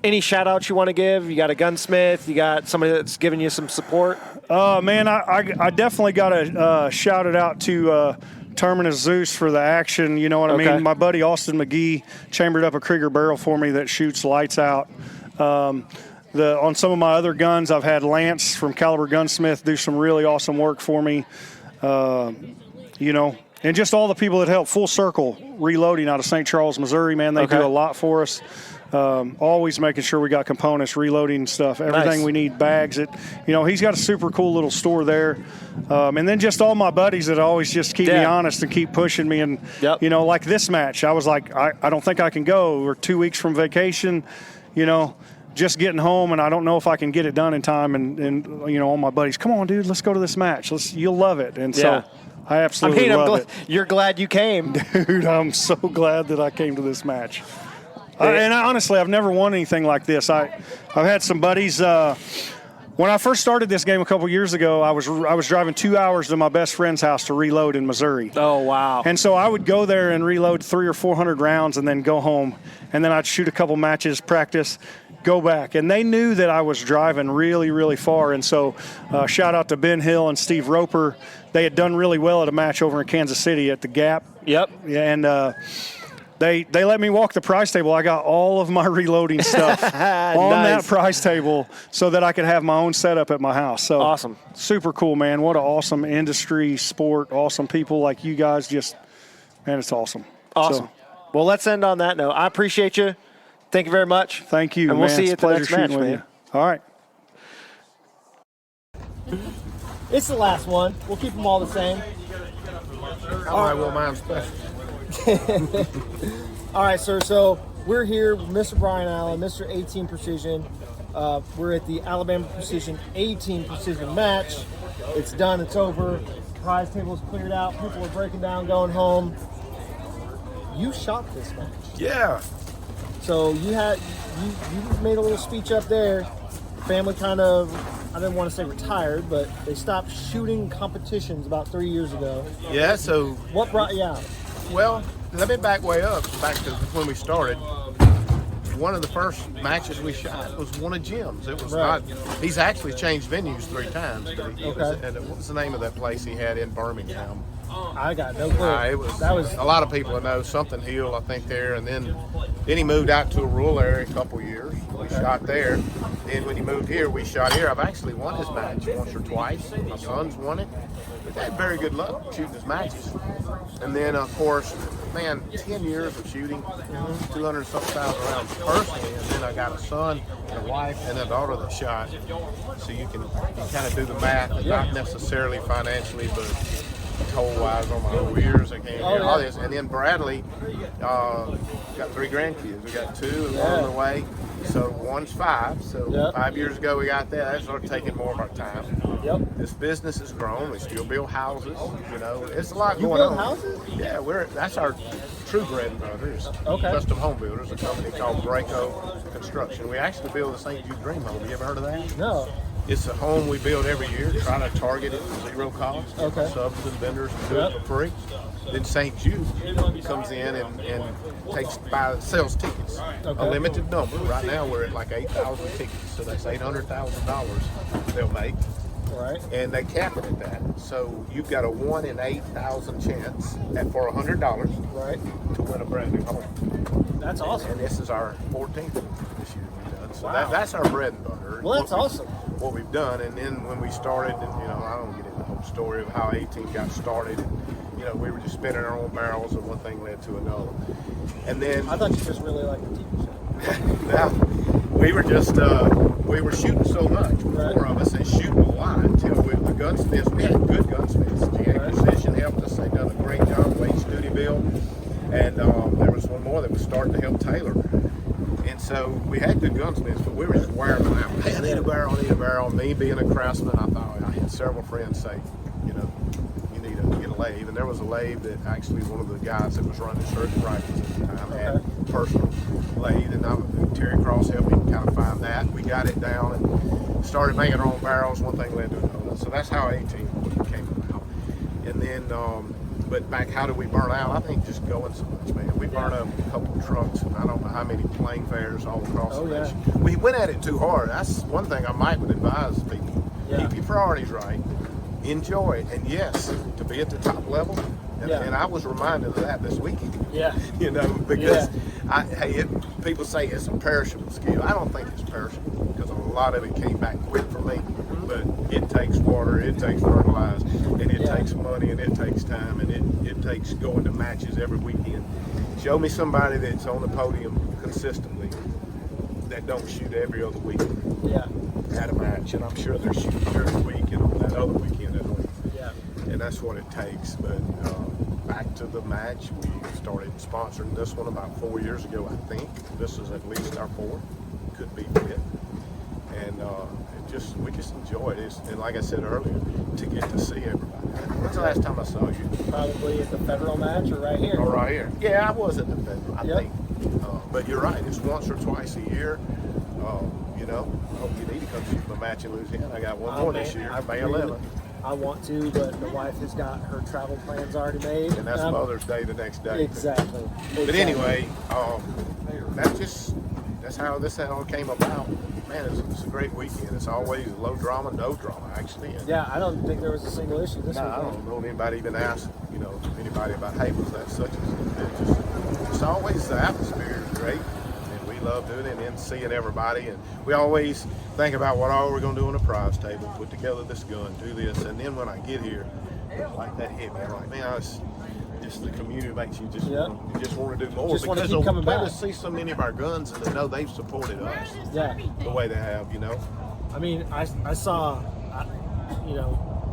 any shout outs you want to give? You got a gunsmith, you got somebody that's giving you some support? Man, I definitely got to shout it out to Terminus Zeus for the action, you know what I mean? My buddy Austin McGee chambered up a Krieger barrel for me that shoots lights out. On some of my other guns, I've had Lance from Caliber Gunsmith do some really awesome work for me, and just all the people that help. Full Circle Reloading out of St. Charles, Missouri, man, they do a lot for us. Always making sure we got components, reloading stuff, everything we need, bags. He's got a super cool little store there. And then just all my buddies that always just keep me honest and keep pushing me. And, like this match, I was like, I don't think I can go. We're 2 weeks from vacation, just getting home, and I don't know if I can get it done in time. And all my buddies, come on, dude, let's go to this match. You'll love it. And so I absolutely love it. You're glad you came. Dude, I'm so glad that I came to this match. And honestly, I've never won anything like this. I've had some buddies. When I first started this game a couple years ago, I was driving 2 hours to my best friend's house to reload in Missouri. Oh, wow. And so I would go there and reload 300 or 400 rounds and then go home. And then I'd shoot a couple matches, practice, go back. And they knew that I was driving really, really far. And so shout out to Ben Hill and Steve Roper. They had done really well at a match over in Kansas City at the Gap. Yep. And They let me walk the prize table. I got all of my reloading stuff on that prize table so that I could have my own setup at my house. So awesome. Super cool, man. What an awesome industry, sport, awesome people like you guys. Man, it's awesome. Awesome. So, well, let's end on that note. I appreciate you. Thank you very much. Thank you, and man. We'll see you at the next match, man. You. All right. It's the last one. We'll keep them all the same. All right, well, mine's special. All right, sir. So we're here with Mr. Brian Allen, Mr. 18 Precision. We're at the Alabama Precision 18 Precision match. It's done. It's over. Prize table is cleared out. People are breaking down, going home. You shot this match. Yeah. So you made a little speech up there. Family kind of, I didn't want to say retired, but they stopped shooting competitions about 3 years ago. Yeah. So what brought you out? Well, let me back way up, back to when we started. One of the first matches we shot was one of Jim's. It was not. He's actually changed venues 3 times. But what was the name of that place he had in Birmingham? I got no clue. That was a lot of people know Something Hill, I think, there, and then he moved out to a rural area a couple years. We shot there. Then when he moved here, we shot here. I've actually won his match once or twice. My son's won it. We've had very good luck shooting his matches. And then, of course, 10 years of shooting, 200-something thousand rounds personally, and then I got a son, and a wife, and a daughter that shot. So you can kind of do the math, not necessarily financially, but toll-wise on my whole years. I came here, all this. And then Bradley got 3 grandkids. We got 2 and 1 on the way. So one's 5. So 5 years ago we got that. That started taking more of our time. This business has grown. We still build houses. It's a lot going on. You build houses? Yeah, that's our true bread and butter is Custom Home Builders, a company called Braco Construction. We actually build the St. Jude Dream Home. You ever heard of that? No. It's a home we build every year, try to target it for zero cost. Subs and vendors and do it for free. Then St. Jude comes in and sells tickets, a limited number. Right now we're at like 8,000 tickets, so that's $800,000 they'll make. Right. And they cap it at that. So you've got a 1 in 8,000 chance for $100 to win a brand new home. That's awesome. And this is our 14th this year we've done. So that's our bread and butter. Well, that's awesome. What we've done. And then when we started, and I don't get into the whole story of how 18 got started. We were just spinning our own barrels, and one thing led to another. And then I thought you just really liked the TV show. Now, we were just we were shooting so much, four of us, and shooting a lot until the gunsmiths. We had good gunsmiths. The acquisition helped us. They done a great job. Wade Studio Bill, and there was one more that was starting to help Taylor. And so we had good gunsmiths, but we were just wearing them out. Hey, I need a barrel. I need a barrel. Me being a craftsman, I thought I had several friends say, you need to get a lathe. And there was a lathe that actually one of the guys that was running certain rifles at the time had a personal lathe, and Terry Cross helped me kind of find that. We got it down and started making our own barrels. One thing led to another. So that's how 18 came about. And then, but back, how do we burn out? I think just going so much, man. We burned up a couple of trucks, and I don't know how many plane fares all across the nation. We went at it too hard. That's one thing I might would advise people. Keep your priorities right. Enjoy it. And yes, to be at the top level. And I was reminded of that this weekend. Because people say it's a perishable skill. I don't think it's perishable because a lot of it came back quick for me. But it takes water, it takes fertilizer, and it takes money, and it takes time, and it takes going to matches every weekend. Show me somebody that's on the podium consistently that don't shoot every other weekend at a match, and I'm sure they're shooting during the week and on that other weekend at home. And that's what it takes. But back to the match, we started sponsoring this one about 4 years ago, I think. This is at least our fourth, could be fifth. And we just enjoy it. And like I said earlier, to get to see everybody. When's the last time I saw you? Probably at the Federal match or right here. Oh, right here. Yeah, I was at the Federal, I think. But you're right. It's once or twice a year. I hope you need to come shoot my match in Louisiana. I got one more this year, May 11th. I want to, but the wife has got her travel plans already made. And that's Mother's Day the next day. Exactly. But anyway, that's how this all came about. Man, it's a great weekend. It's always low drama, no drama, actually. And I don't think there was a single issue this weekend. I don't know if anybody even asked, anybody about, hey, was that such as it's always the atmosphere is great. And we love doing it and then seeing everybody. And we always think about what all we're going to do on the prize table, put together this gun, do this. And then when I get here, like that hit me. I'm like, man, just the community makes you just want to do more. Just because keep coming back. To see so many of our guns and to know they've supported us the way they have, I mean, I saw,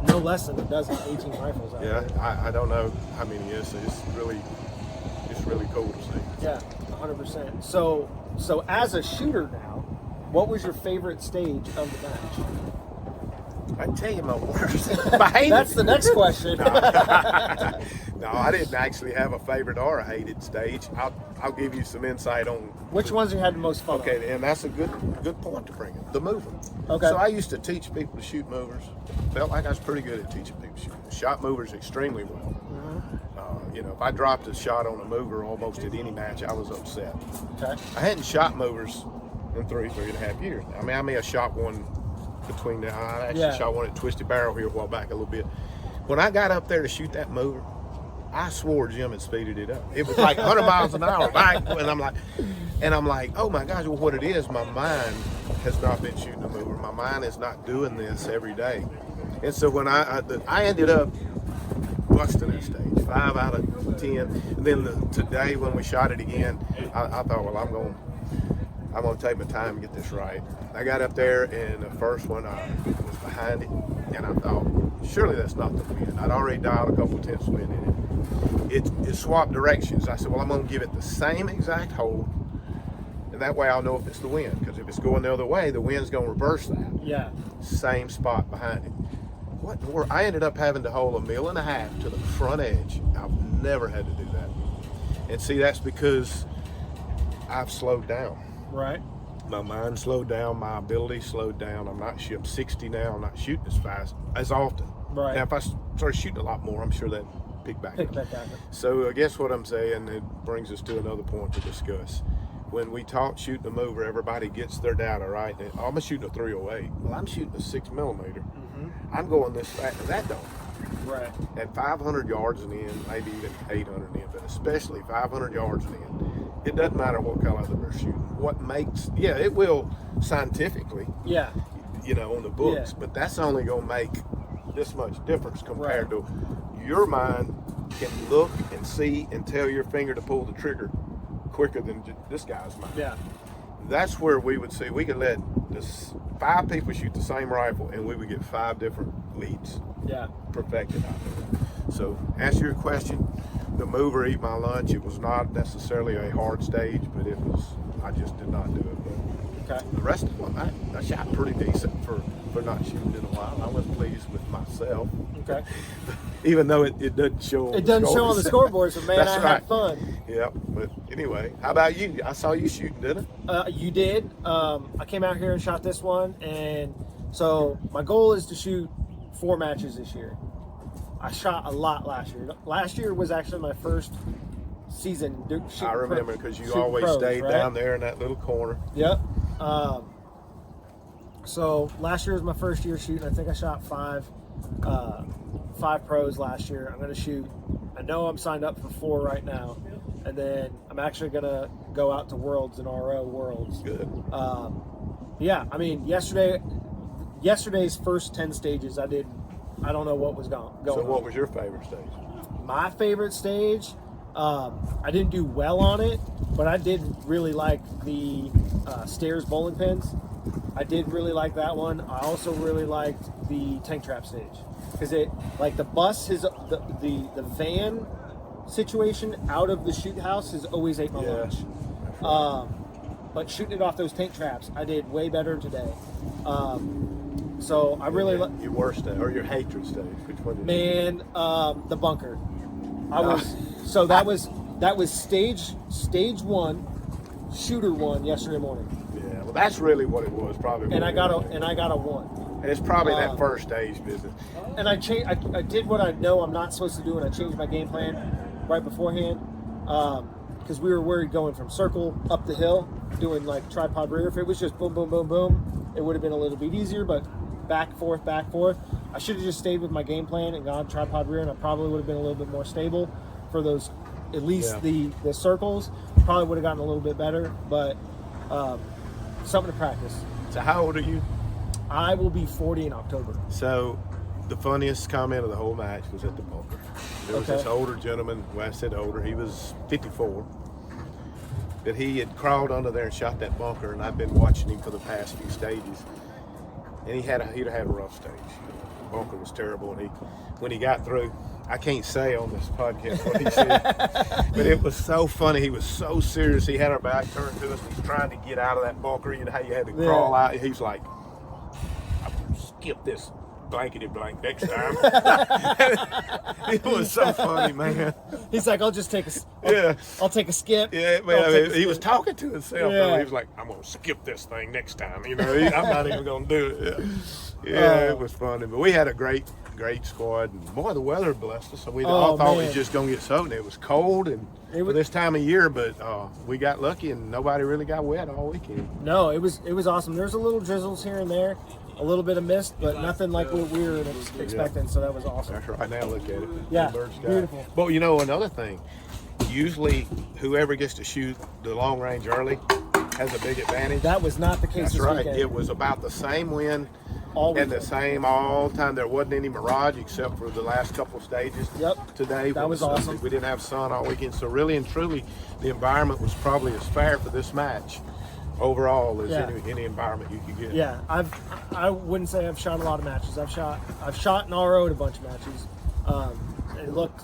no less than a dozen 18 rifles out there. I don't know how many it is. It's really cool to see. Yeah, 100%. So as a shooter now, what was your favorite stage of the match? I tell you my worst. That's the next question. No, I didn't actually have a favorite or a hated stage. I'll give you some insight on which ones you had the most fun. Okay, and that's a good point to bring up. The mover. Okay. So I used to teach people to shoot movers. Felt like I was pretty good at teaching people to shoot. Shot movers extremely well. If I dropped a shot on a mover almost at any match, I was upset. Okay. I hadn't shot movers in 3.5 years. I mean, I may have shot one between there. I actually shot one at Twisted Barrel here a while back a little bit. When I got up there to shoot that mover, I swore Jim had speeded it up. It was like 100 miles an hour back, and I'm like, oh my gosh, well, what it is, my mind has not been shooting a mover. My mind is not doing this every day. And so when I ended up busting that stage, 5 out of 10. And then today when we shot it again, I thought, well, I'm going to take my time and get this right. I got up there, and the first one I was behind it, and I thought, surely that's not the wind. I'd already dialed a couple tenths wind in it. It swapped directions. I said, well, I'm going to give it the same exact hole, and that way I'll know if it's the wind, because if it's going the other way, the wind's going to reverse that. Yeah. Same spot behind it. What in the world? I ended up having to hold 1.5 miles to the front edge. I've never had to do that. And see, that's because I've slowed down. Right. My mind slowed down. My ability slowed down. I'm 60 now. I'm not shooting as fast as often. Right. Now, if I started shooting a lot more, I'm sure that pick back up. So I guess what I'm saying, it brings us to another point to discuss. When we talk shooting a mover, everybody gets their data, right? And, I'm shooting a 308. Well, I'm shooting a 6mm. I'm going this fast. That don't. Right. At 500 yards and in, maybe even 800 and in, but especially 500 yards and in, it doesn't matter what caliber they're shooting. What makes, it will scientifically, on the books, but that's only going to make this much difference compared to your mind can look and see and tell your finger to pull the trigger quicker than this guy's mind. Yeah. That's where we would see, we could let 5 people shoot the same rifle and we would get 5 different leads perfected out there. So answer your question, the mover ate my lunch. It was not necessarily a hard stage, but I just did not do it. But the rest of them, I shot pretty decent for not shooting in a while. I was pleased with myself. Okay. Even though it doesn't show on it doesn't show on the scoreboard, but man, I had fun. Yeah, but anyway, how about you? I saw you shooting, didn't I? You did. I came out here and shot this one, and so my goal is to shoot 4 matches this year. I shot a lot last year. Last year was actually my first season. I remember because you always stayed down there in that little corner. Yep. So last year was my first year shooting. I think I shot 5 pros last year. I'm going to shoot. I know I'm signed up for 4 right now, and then I'm actually going to go out to Worlds and RO Worlds. Good. Yeah, I mean, yesterday's first 10 stages, I don't know what was going on. So what was your favorite stage? My favorite stage, I didn't do well on it, but I did really like the stairs bowling pins. I did really like that one. I also really liked the tank trap stage because it, like the bus, the van situation out of the shoot house has always ate my lunch. But shooting it off those tank traps, I did way better today. So I really like your worst stage or your hatred stage. Which one did you? The bunker. That was stage 1, shooter 1 yesterday morning. Yeah, well, that's really what it was, probably. And I got a 1. And it's probably that first stage business. And I did what I know I'm not supposed to do, and I changed my game plan right beforehand because we were worried going from circle up the hill, doing like tripod rear. If it was just boom, boom, boom, boom, it would have been a little bit easier. But back, forth. I should have just stayed with my game plan and gone tripod rear, and I probably would have been a little bit more stable for those, at least the circles. Probably would have gotten a little bit better, but something to practice. So how old are you? I will be 40 in October. So the funniest comment of the whole match was at the bunker. There was this older gentleman, well, I said older, he was 54, that he had crawled under there and shot that bunker, and I've been watching him for the past few stages. And he'd had a rough stage. The bunker was terrible, and when he got through, I can't say on this podcast what he said, but it was so funny. He was so serious. He had our back turned to us. He's trying to get out of that bunker. You know how you had to crawl out? He's like, I'm going to skip this blankety blank next time. It was so funny, man. He's like, I'll just take I'll take a skip. Yeah, well, he was talking to himself. Though. He was like, I'm going to skip this thing next time. You know, I'm not even going to do it. Yeah, it was funny. But we had a great squad. And boy, the weather blessed us. So we all thought we was just going to get soaked. It was cold and for this time of year, but we got lucky and nobody really got wet all weekend. No, it was awesome. There's a little drizzles here and there. A little bit of mist, but nothing like what we were expecting, so that was awesome. That's right. Now look at it. Yeah, beautiful. But you know, another thing, usually whoever gets to shoot the long range early has a big advantage. That was not the case this weekend. It was about the same wind and the same all the time. There wasn't any mirage except for the last couple of stages. Today that was awesome. We didn't have sun all weekend, so really and truly, the environment was probably as fair for this match overall as any environment you could get. Yeah, I wouldn't say I've shot a lot of matches. I've shot and RO'd a bunch of matches. It looked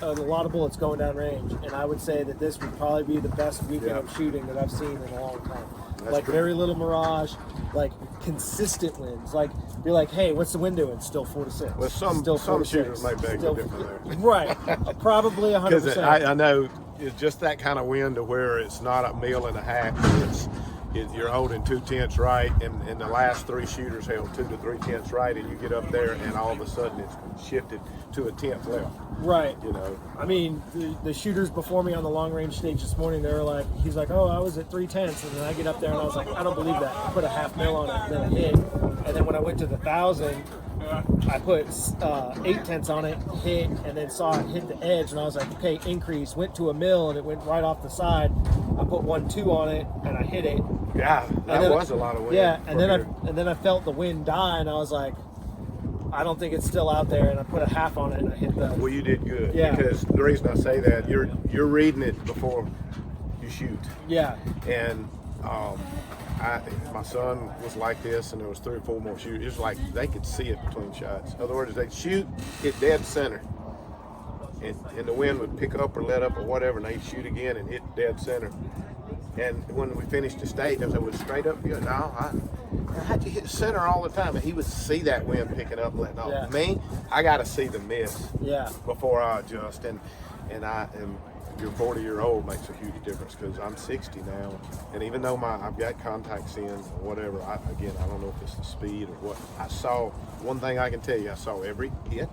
a lot of bullets going down range, and I would say that this would probably be the best weekend of shooting that I've seen in a long time. That's true. Very little mirage, like consistent winds. Like you're like, hey, what's the wind doing? Still 4 to 6. Well, some shooters might beg to differ there. Right, probably 100%. Because I know it's just that kind of wind to where it's not a mile and a half. It's you're holding 2/10 right, and the last 3 shooters held 2 to 3/10 right, and you get up there, and all of a sudden it's shifted to a 10th left. Right. You know. I mean, the shooters before me on the long range stage this morning, they were like, he's like, oh, I was at 3/10, and then I get up there and I was like, I don't believe that. I put a half mil on it, then a hit, and then when I went to the 1,000, I put 8/10 on it, hit, and then saw it hit the edge, and I was like, okay, increase. Went to a mil, and it went right off the side. I put 1-2 on it, and I hit it. Yeah, that was a lot of wind. Yeah, and then I felt the wind die, and I was like, I don't think it's still out there, and I put a half on it, and I hit the. Well, you did good. Yeah. Because the reason I say that, you're reading it before you shoot. Yeah. And my son was like this, and there was 3 or 4 more shooters. It was like they could see it between shots. In other words, they'd shoot, hit dead center, and the wind would pick up or let up or whatever, and they'd shoot again and hit dead center. And when we finished the stage, I said, "Was straight up good?" No, how'd you hit center all the time? And he would see that wind picking up and letting off. Yeah. Me, I got to see the miss before I adjust. And your 40-year-old makes a huge difference because I'm 60 now, and even though I've got contacts in or whatever, I don't know if it's the speed or what. I saw one thing I can tell you: I saw every hit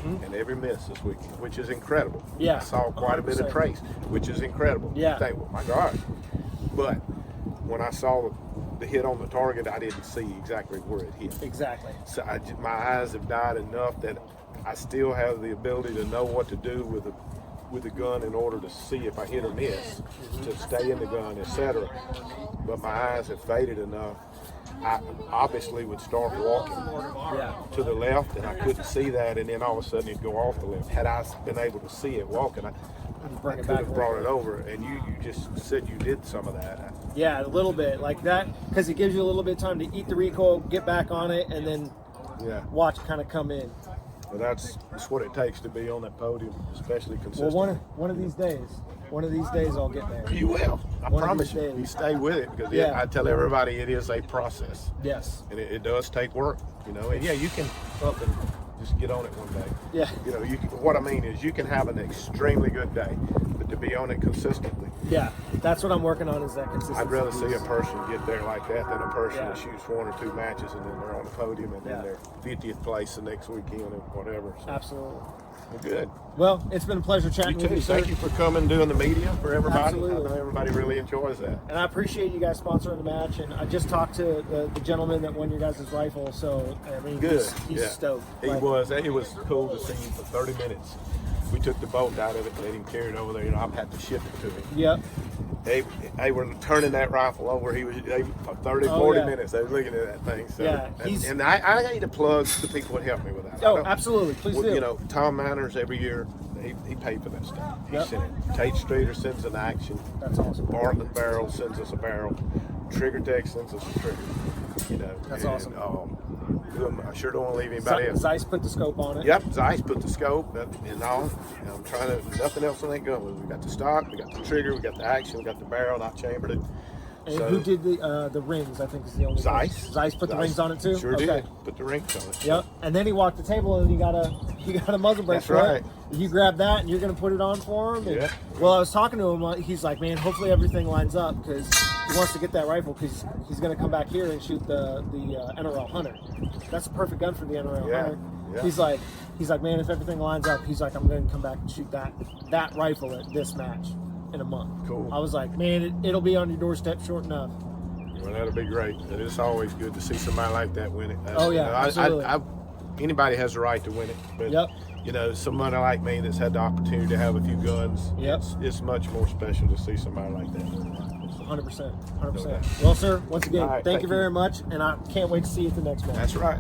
and every miss this weekend, which is incredible. Yeah, I saw quite 100%. A bit of trace, which is incredible. Yeah. You think, well, my God. But when I saw the hit on the target, I didn't see exactly where it hit. Exactly. So my eyes have died enough that I still have the ability to know what to do with the gun in order to see if I hit or miss, to stay in the gun, etc. But my eyes have faded enough. I obviously would start walking to the left, and I couldn't see that, and then all of a sudden it'd go off the left. Had I been able to see it walking, I could have brought it over. And you just said you did some of that. Yeah, a little bit like that, because it gives you a little bit of time to eat the recoil, get back on it, and then watch it kind of come in. Well, that's what it takes to be on that podium, especially consistent. Well, one of these days I'll get there. You will. I promise you. You stay with it, because I tell everybody it is a process. Yes. And it does take work, you know. And you can up and just get on it one day. Yeah. You know, what I mean is you can have an extremely good day, but to be on it consistently. Yeah, that's what I'm working on, is that consistency. I'd rather see a person get there like that than a person that shoots 1 or 2 matches and then they're on the podium and then they're 50th place the next weekend or whatever. So. Absolutely. Well, good. Well, it's been a pleasure chatting with you, sir. Thank you for coming, doing the media for everybody. Absolutely. I know everybody really enjoys that. And I appreciate you guys sponsoring the match. And I just talked to the gentleman that won your guys' rifle, so I mean, he's stoked. It was cool to see him for 30 minutes. We took the bolt out of it and let him carry it over there. You know, I've had to ship it to him. Yep. They were turning that rifle over. For 30, 40 minutes. They were looking at that thing. So, and I need to plug the people that helped me with that. Oh, absolutely. Please do. You know, Tom Manners every year, he paid for that stuff. He sent it. Tate Streeter sends an action. That's awesome. Bartlett Barrel sends us a barrel. Trigger Tech sends us a trigger. You know, that's awesome. I sure don't want to leave anybody else. Zeiss put the scope on it. Yep, Zeiss put the scope and all. And I'm trying to, nothing else on that gun. We got the stock, we got the trigger, we got the action, we got the barrel, not chambered it. And who did the rings? I think is the only Zeiss. Zeiss put the rings on it too? Sure did. Put the rings on it. Yep. And then he walked the table and he got a muzzle brake. That's right. You grab that and you're going to put it on for him? Yeah. Well, I was talking to him. He's like, man, hopefully everything lines up, because he wants to get that rifle, because he's going to come back here and shoot the NRL Hunter. That's a perfect gun for the NRL Hunter. Yeah. He's like, man, if everything lines up, he's like, I'm going to come back and shoot that rifle at this match in a month. Cool. I was like, man, it'll be on your doorstep short enough. Well, that'll be great. And it's always good to see somebody like that win it. Absolutely. Anybody has the right to win it. But, you know, somebody like me that's had the opportunity to have a few guns, it's much more special to see somebody like that. 100%. Well, sir, once again, thank you very much, and I can't wait to see you at the next match. That's right.